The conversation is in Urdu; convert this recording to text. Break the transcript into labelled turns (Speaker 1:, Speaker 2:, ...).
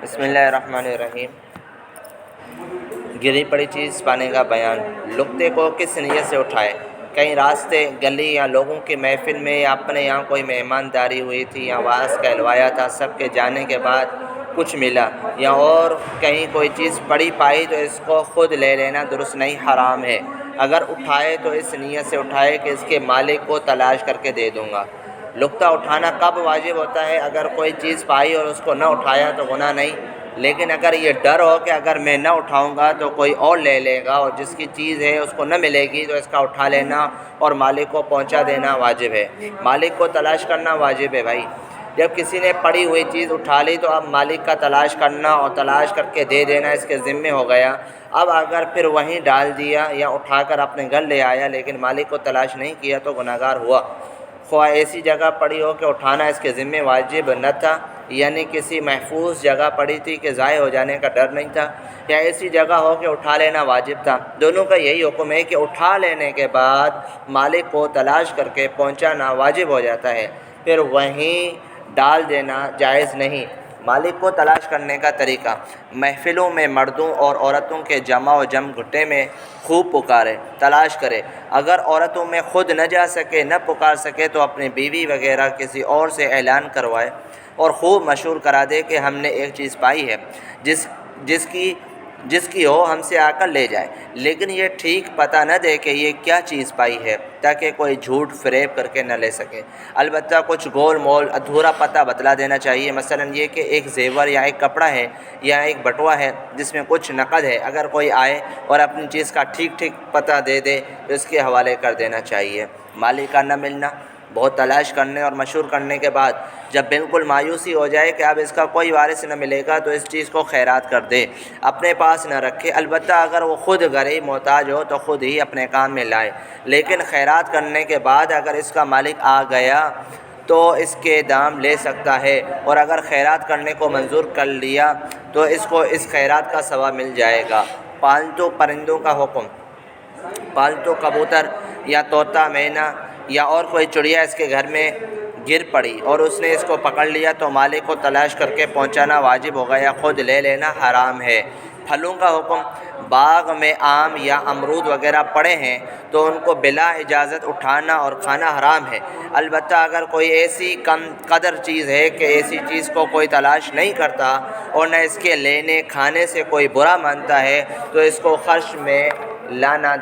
Speaker 1: بسم اللہ الرحمن الرحیم۔ گری پڑی چیز پانے کا بیان۔ لقطے کو کس نیت سے اٹھائے؟ کہیں راستے، گلی یا لوگوں کی محفل میں یا اپنے یہاں کوئی مہمانداری ہوئی تھی یا واعظ کہلوایا تھا، سب کے جانے کے بعد کچھ ملا، یا اور کہیں کوئی چیز پڑی پائی تو اس کو خود لے لینا درست نہیں، حرام ہے۔ اگر اٹھائے تو اس نیت سے اٹھائے کہ اس کے مالک کو تلاش کر کے دے دوں گا۔ لقطہ اٹھانا کب واجب ہوتا ہے؟ اگر کوئی چیز پائی اور اس کو نہ اٹھایا تو گناہ نہیں، لیکن اگر یہ ڈر ہو کہ اگر میں نہ اٹھاؤں گا تو کوئی اور لے لے گا اور جس کی چیز ہے اس کو نہ ملے گی، تو اس کا اٹھا لینا اور مالک کو پہنچا دینا واجب ہے۔ مالک کو تلاش کرنا واجب ہے بھائی۔ جب کسی نے پڑی ہوئی چیز اٹھا لی تو اب مالک کا تلاش کرنا اور تلاش کر کے دے دینا اس کے ذمے ہو گیا۔ اب اگر پھر وہیں ڈال دیا یا اٹھا کر اپنے گھر لے آیا لیکن مالک کو تلاش نہیں کیا تو گناہگار ہوا۔ خواہ ایسی جگہ پڑی ہو کہ اٹھانا اس کے ذمے واجب نہ تھا، یعنی کسی محفوظ جگہ پڑی تھی کہ ضائع ہو جانے کا ڈر نہیں تھا، یا ایسی جگہ ہو کہ اٹھا لینا واجب تھا۔ دونوں کا یہی حکم ہے کہ اٹھا لینے کے بعد مالک کو تلاش کر کے پہنچانا واجب ہو جاتا ہے، پھر وہیں ڈال دینا جائز نہیں۔ مالک کو تلاش کرنے کا طریقہ: محفلوں میں مردوں اور عورتوں کے جمع و جم گھٹے میں خوب پکارے، تلاش کرے۔ اگر عورتوں میں خود نہ جا سکے، نہ پکار سکے تو اپنی بیوی وغیرہ کسی اور سے اعلان کروائے اور خوب مشہور کرا دے کہ ہم نے ایک چیز پائی ہے، جس کی ہو ہم سے آ کر لے جائے، لیکن یہ ٹھیک پتہ نہ دے کہ یہ کیا چیز پائی ہے تاکہ کوئی جھوٹ فریب کر کے نہ لے سکے۔ البتہ کچھ گول مول ادھورا پتہ بتلا دینا چاہیے، مثلا یہ کہ ایک زیور یا ایک کپڑا ہے یا ایک بٹوا ہے جس میں کچھ نقد ہے۔ اگر کوئی آئے اور اپنی چیز کا ٹھیک پتہ دے دے تو اس کے حوالے کر دینا چاہیے۔ مالک کا نہ ملنا: بہت تلاش کرنے اور مشہور کرنے کے بعد جب بالکل مایوسی ہو جائے کہ اب اس کا کوئی وارث نہ ملے گا تو اس چیز کو خیرات کر دے، اپنے پاس نہ رکھے۔ البتہ اگر وہ خود غریب محتاج ہو تو خود ہی اپنے کام میں لائے، لیکن خیرات کرنے کے بعد اگر اس کا مالک آ گیا تو اس کے دام لے سکتا ہے، اور اگر خیرات کرنے کو منظور کر لیا تو اس کو اس خیرات کا ثواب مل جائے گا۔ پالتو پرندوں کا حکم: پالتو کبوتر یا طوطا، مینا یا اور کوئی چڑیا اس کے گھر میں گر پڑی اور اس نے اس کو پکڑ لیا تو مالک کو تلاش کر کے پہنچانا واجب ہو گیا، خود لے لینا حرام ہے۔ پھلوں کا حکم: باغ میں آم یا امرود وغیرہ پڑے ہیں تو ان کو بلا اجازت اٹھانا اور کھانا حرام ہے۔ البتہ اگر کوئی ایسی کم قدر چیز ہے کہ ایسی چیز کو کوئی تلاش نہیں کرتا اور نہ اس کے لینے کھانے سے کوئی برا مانتا ہے تو اس کو خرچ میں لانا